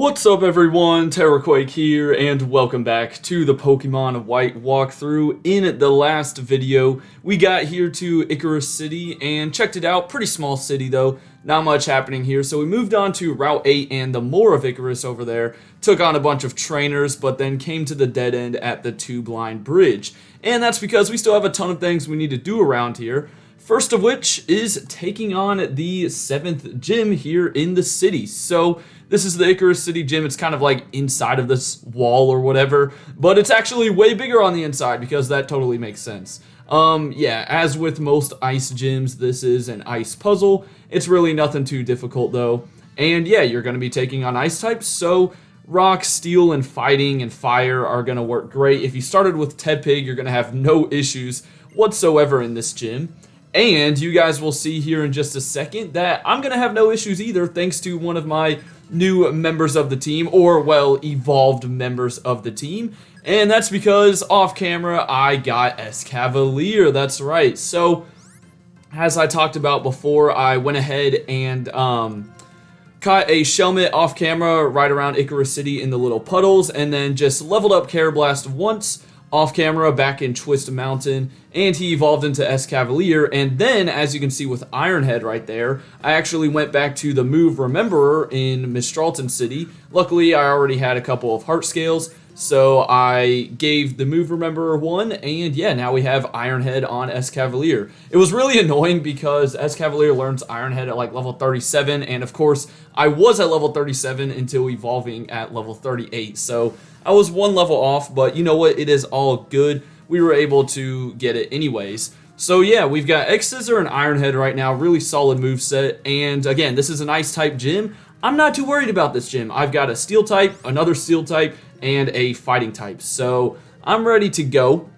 What's up everyone, Terraquake here, and welcome back to the Pokemon White walkthrough. In the last video, we got here to Icarus City and checked it out. Pretty small city though, not much happening here. So we moved on to Route 8 and the Moor of Icarus over there. Took on a bunch of trainers, but then came to the dead end at the two-line bridge. And that's because we still have a ton of things we need to do around here. First of which is taking on the 7th gym here in the city. So this is the Icarus City gym. It's kind of like inside of this wall or whatever, but it's actually way bigger on the inside because that totally makes sense. Yeah, as with most ice gyms, this is an ice puzzle. It's really nothing too difficult though. And yeah, you're going to be taking on ice types, so rock, steel, and fighting and fire are going to work great. If you started with Tepig, you're going to have no issues whatsoever in this gym. And you guys will see here in just a second that I'm going to have no issues either, thanks to one of my new members of the team, or, well, evolved members of the team. And that's because, off camera, I got Escavalier, that's right. So, as I talked about before, I went ahead and caught a Shelmet off camera right around Icarus City in the little puddles, and then just leveled up Carablast once, off camera back in Twist Mountain, and he evolved into Escavalier. And then, as you can see with Ironhead right there, I actually went back to the move Rememberer in Mistralton City. Luckily, I already had a couple of heart scales, so I gave the move Rememberer one, and yeah, now we have Ironhead on Escavalier. It was really annoying because Escavalier learns Ironhead at like level 37, and of course, I was at level 37 until evolving at level 38, so I was one level off, but you know what? It is all good. We were able to get it anyways. So yeah, we've got X-Scissor and Ironhead right now. Really solid moveset. And again, this is an ice type gym. I'm not too worried about this gym. I've got a steel type, another steel type, and a fighting type. So I'm ready to go.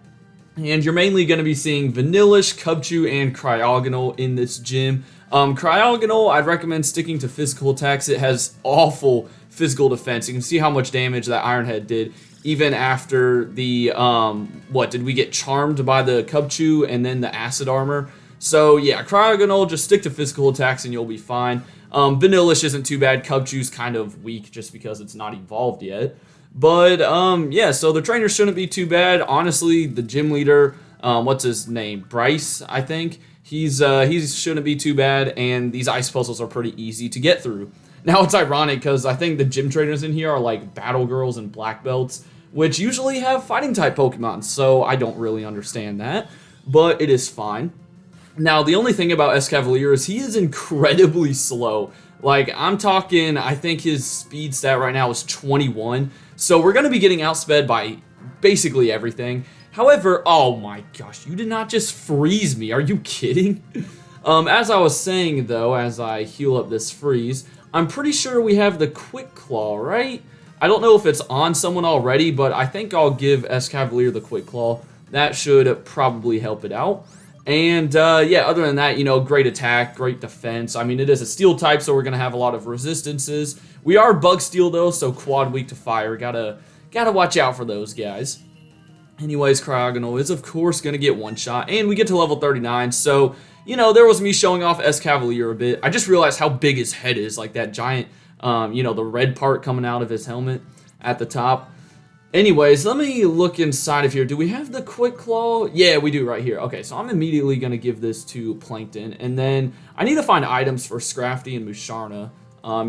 And you're mainly going to be seeing Vanillish, Cubchoo, and Cryogonal in this gym. Cryogonal, I'd recommend sticking to physical attacks. It has awful physical defense. You can see how much damage that Ironhead did, even after the, what, did we get charmed by the Cubchoo and then the acid armor? So yeah, Cryogonal, just stick to physical attacks and you'll be fine. Vanillish isn't too bad. Cubchoo's kind of weak just because it's not evolved yet. But, yeah, so the trainers shouldn't be too bad. Honestly, the gym leader, what's his name? Bryce, I think. He shouldn't be too bad, and these ice puzzles are pretty easy to get through. Now, it's ironic because I think the gym trainers in here are like Battle Girls and Black Belts, which usually have fighting type Pokemon, so I don't really understand that, but it is fine. Now, the only thing about Escavalier is he is incredibly slow. Like, I'm talking, I think his speed stat right now is 21, so we're going to be getting outsped by basically everything. However, oh my gosh, you did not just freeze me, are you kidding? As I was saying though, as I heal up this freeze, I'm pretty sure we have the Quick Claw, right? I don't know if it's on someone already, but I think I'll give Escavalier the Quick Claw. That should probably help it out. And yeah, other than that, you know, great attack, great defense. I mean, it is a steel type, so we're going to have a lot of resistances. We are bug steel though, so quad weak to fire. Gotta watch out for those guys. Anyways, Cryogonal is of course going to get one shot, and we get to level 39, so, you know, there was me showing off Escavalier a bit. I just realized how big his head is, like that giant, you know, the red part coming out of his helmet at the top. Anyways, let me look inside of here. Do we have the Quick Claw? Yeah, we do right here. Okay, so I'm immediately going to give this to Plankton, and then I need to find items for Scrafty and Musharna.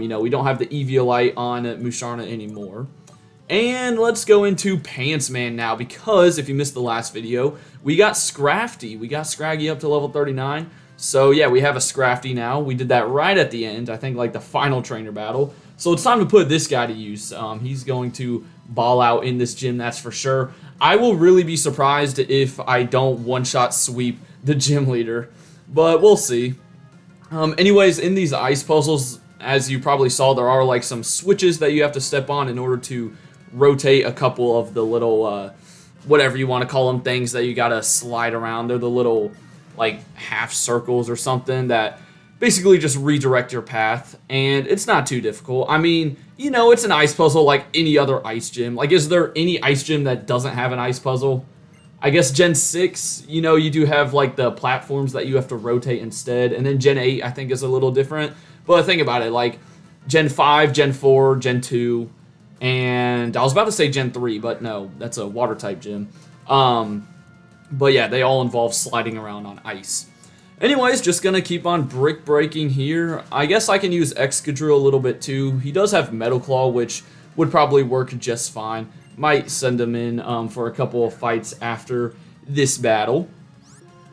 You know, we don't have the Eviolite on Musharna anymore. And let's go into Pants Man now, because if you missed the last video, we got Scrafty. We got Scraggy up to level 39. So yeah, we have a Scrafty now. We did that right at the end, I think like the final trainer battle. So it's time to put this guy to use. He's going to ball out in this gym, that's for sure. I will really be surprised if I don't one-shot sweep the gym leader, but we'll see. Anyways, in these ice puzzles, as you probably saw, there are like some switches that you have to step on in order to rotate a couple of the little, whatever you want to call them, things that you gotta slide around. They're the little, like, half circles or something that basically just redirect your path, and it's not too difficult. I mean, you know, it's an ice puzzle like any other ice gym. Like, is there any ice gym that doesn't have an ice puzzle? I guess Gen 6, you know, you do have, like, the platforms that you have to rotate instead, and then Gen 8, I think, is a little different. But think about it, like, Gen 5, Gen 4, Gen 2, and I was about to say Gen 3, but no, that's a water type gym. But yeah, they all involve sliding around on ice. Anyways, just gonna keep on brick breaking here. I guess I can use Excadrill a little bit too. He does have Metal Claw, which would probably work just fine. Might send him in for a couple of fights after this battle.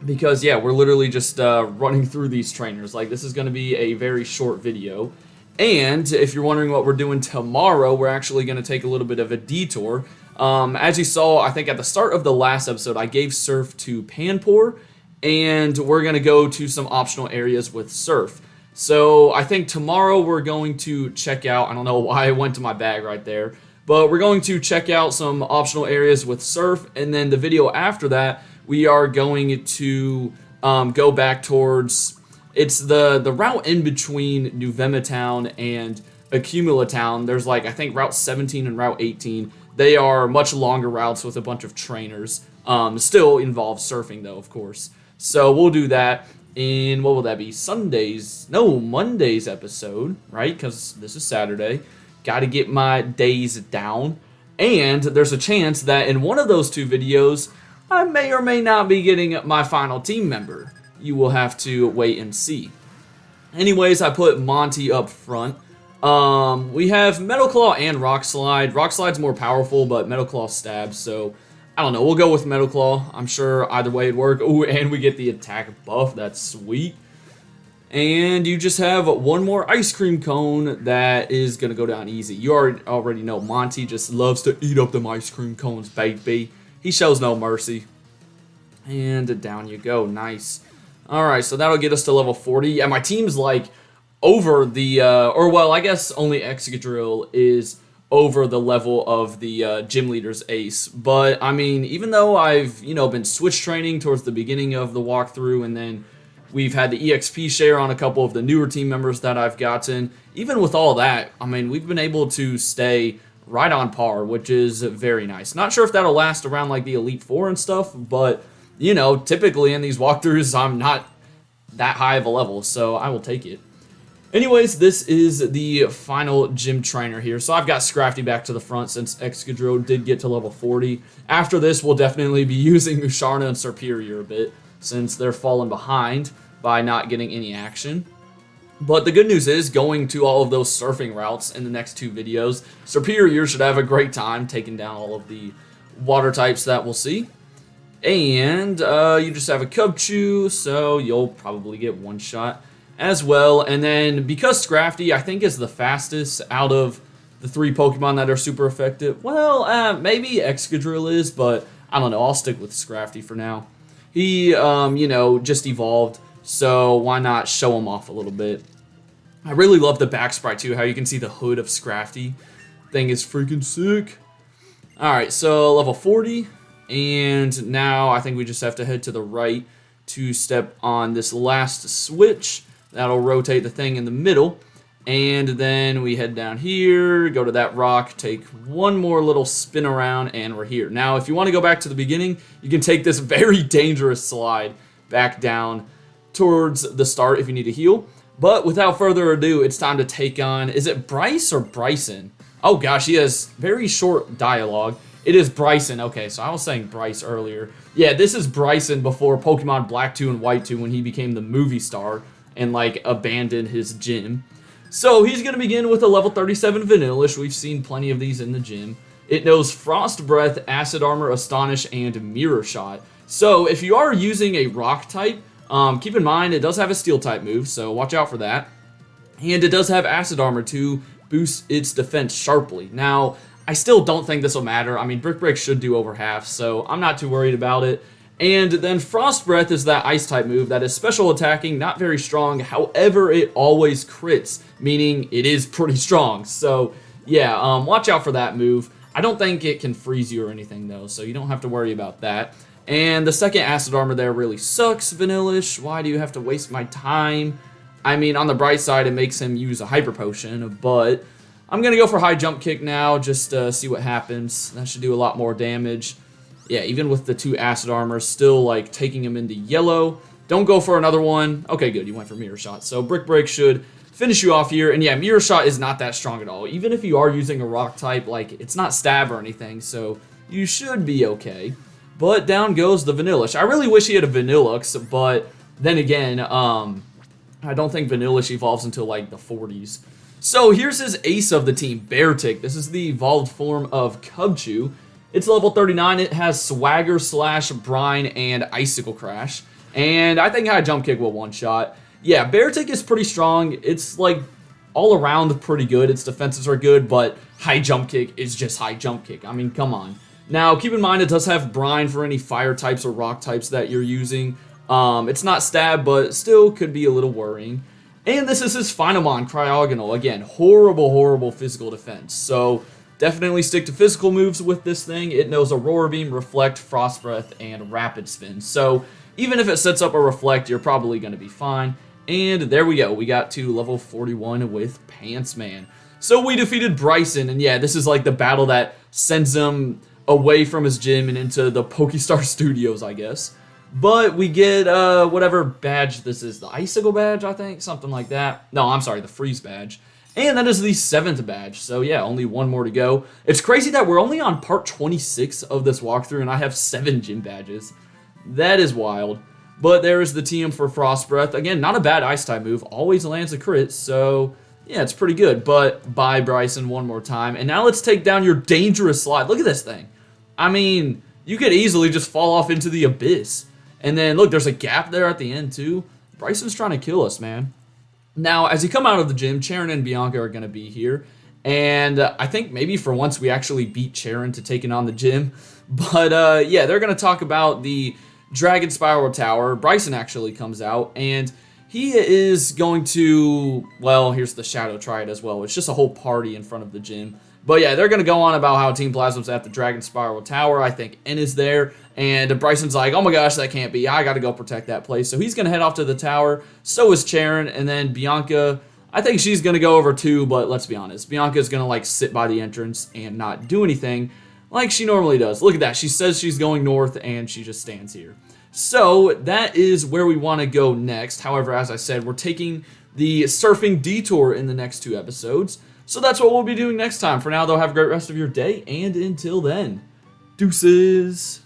Because, yeah, we're literally just running through these trainers. Like, this is going to be a very short video. And if you're wondering what we're doing tomorrow, we're actually going to take a little bit of a detour. As you saw, I think at the start of the last episode, I gave Surf to Panpour. And we're going to go to some optional areas with Surf. So I think tomorrow we're going to check out, I don't know why I went to my bag right there, but we're going to check out some optional areas with Surf. And then the video after that, we are going to go back towards, it's the route in between New Vema Town and Accumula Town. There's like, I think Route 17 and Route 18. They are much longer routes with a bunch of trainers. Still involve surfing though, of course. So we'll do that in, what will that be, Monday's episode, right? Because this is Saturday. Got to get my days down. And there's a chance that in one of those two videos, I may or may not be getting my final team member. You will have to wait and see. Anyways, I put Monty up front. We have Metal Claw and Rock Slide. Rock Slide's more powerful, but Metal Claw stabs, so I don't know. We'll go with Metal Claw. I'm sure either way it'd work. Ooh, and we get the attack buff. That's sweet. And you just have one more ice cream cone that is going to go down easy. You already know Monty just loves to eat up them ice cream cones, baby. He shows no mercy. And down you go. Nice. Alright, so that'll get us to level 40. Yeah, my team's like over the, or well, I guess only Excadrill is over the level of the gym leader's ace. But, I mean, even though I've, been switch training towards the beginning of the walkthrough, and then we've had the EXP share on a couple of the newer team members that I've gotten, even with all that, I mean, we've been able to stay right on par, which is very nice. Not sure if that'll last around, like, the Elite Four and stuff, but, typically in these walkthroughs, I'm not that high of a level, so I will take it. Anyways, this is the final gym trainer here. So I've got Scrafty back to the front since Excadrill did get to level 40. After this, we'll definitely be using Musharna and Superior a bit, since they're falling behind by not getting any action. But the good news is, going to all of those surfing routes in the next two videos, Superior should have a great time taking down all of the water types that we'll see. And you just have a Cubchoo, so you'll probably get one shot as well. And then because Scrafty, I think, is the fastest out of the three Pokemon that are super effective. Well, maybe Excadrill is, but I don't know. I'll stick with Scrafty for now. He, just evolved, so why not show him off a little bit. I really love the back sprite too, how you can see the hood of Scrafty. Thing is freaking sick. Alright, so level 40, and now I think we just have to head to the right to step on this last switch. That'll rotate the thing in the middle, and then we head down here, go to that rock, take one more little spin around, and we're here. Now, if you want to go back to the beginning, you can take this very dangerous slide back down towards the start if you need to heal. But without further ado, it's time to take on, is it Bryce or Bryson? Oh gosh, he has very short dialogue. It is Bryson. Okay, so I was saying Bryce earlier. Yeah, this is Bryson before Pokemon Black 2 and White 2 when he became the movie star and, like, abandoned his gym. So he's going to begin with a level 37 Vanillish. We've seen plenty of these in the gym. It knows Frost Breath, Acid Armor, Astonish, and Mirror Shot. So if you are using a rock type, keep in mind it does have a steel type move, so watch out for that. And it does have Acid Armor to boost its defense sharply. Now, I still don't think this will matter. I mean, Brick Break should do over half, so I'm not too worried about it. And then Frost Breath is that ice type move that is special attacking, not very strong. However, it always crits, meaning it is pretty strong. So yeah, watch out for that move. I don't think it can freeze you or anything though, so you don't have to worry about that. And the second Acid Armor there really sucks, Vanillish. Why do you have to waste my time? I mean, on the bright side, it makes him use a Hyper Potion, but I'm going to go for High Jump Kick now, just to see what happens. That should do a lot more damage. Yeah, even with the two Acid Armors, still, like, taking him into yellow. Don't go for another one. Okay, good, you went for Mirror Shot. So Brick Break should finish you off here. And yeah, Mirror Shot is not that strong at all. Even if you are using a rock type, like, it's not stab or anything, so you should be okay. But down goes the Vanillish. I really wish he had a Vanillux, but then again, I don't think Vanillish evolves until like the 40s. So here's his ace of the team, Beartic. This is the evolved form of Cubchoo. It's level 39. It has Swagger, Slash, Brine, and Icicle Crash. And I think High Jump Kick will one-shot. Yeah, Beartic is pretty strong. It's like all around pretty good. Its defenses are good, but High Jump Kick is just High Jump Kick. I mean, come on. Now, keep in mind it does have Brine for any fire types or rock types that you're using. It's not stab, but still could be a little worrying. And this is his Finamon, Cryogonal. Again, horrible, horrible physical defense. So definitely stick to physical moves with this thing. It knows Aurora Beam, Reflect, Frost Breath, and Rapid Spin. So even if it sets up a Reflect, you're probably going to be fine. And there we go. We got to level 41 with Pants Man. So we defeated Bryson. And yeah, this is like the battle that sends him away from his gym and into the Pokestar Studios, I guess. But we get whatever badge this is. The Icicle badge, I think? Something like that. No, I'm sorry, the Freeze badge. And that is the 7th badge. So yeah, only one more to go. It's crazy that we're only on part 26 of this walkthrough and I have 7 gym badges. That is wild. But there is the TM for Frost Breath. Again, not a bad Ice type move. Always lands a crit, so yeah, it's pretty good. But bye, Bryson, one more time. And now let's take down your dangerous slide. Look at this thing. I mean, you could easily just fall off into the abyss. And then, look, there's a gap there at the end, too. Bryson's trying to kill us, man. Now, as you come out of the gym, Charon and Bianca are going to be here. And I think maybe for once we actually beat Charon to taking on the gym. But, yeah, they're going to talk about the Dragon Spiral Tower. Bryson actually comes out, and he is going to, well, here's the Shadow Triad as well. It's just a whole party in front of the gym. But yeah, they're going to go on about how Team Plasma's at the Dragon Spiral Tower. I think N is there. And Bryson's like, oh my gosh, that can't be. I got to go protect that place. So he's going to head off to the tower. So is Charon. And then Bianca, I think she's going to go over too. But let's be honest. Bianca's going to like sit by the entrance and not do anything like she normally does. Look at that. She says she's going north and she just stands here. So that is where we want to go next. However, as I said, we're taking the surfing detour in the next 2 episodes. So that's what we'll be doing next time. For now, though, have a great rest of your day, and until then, deuces.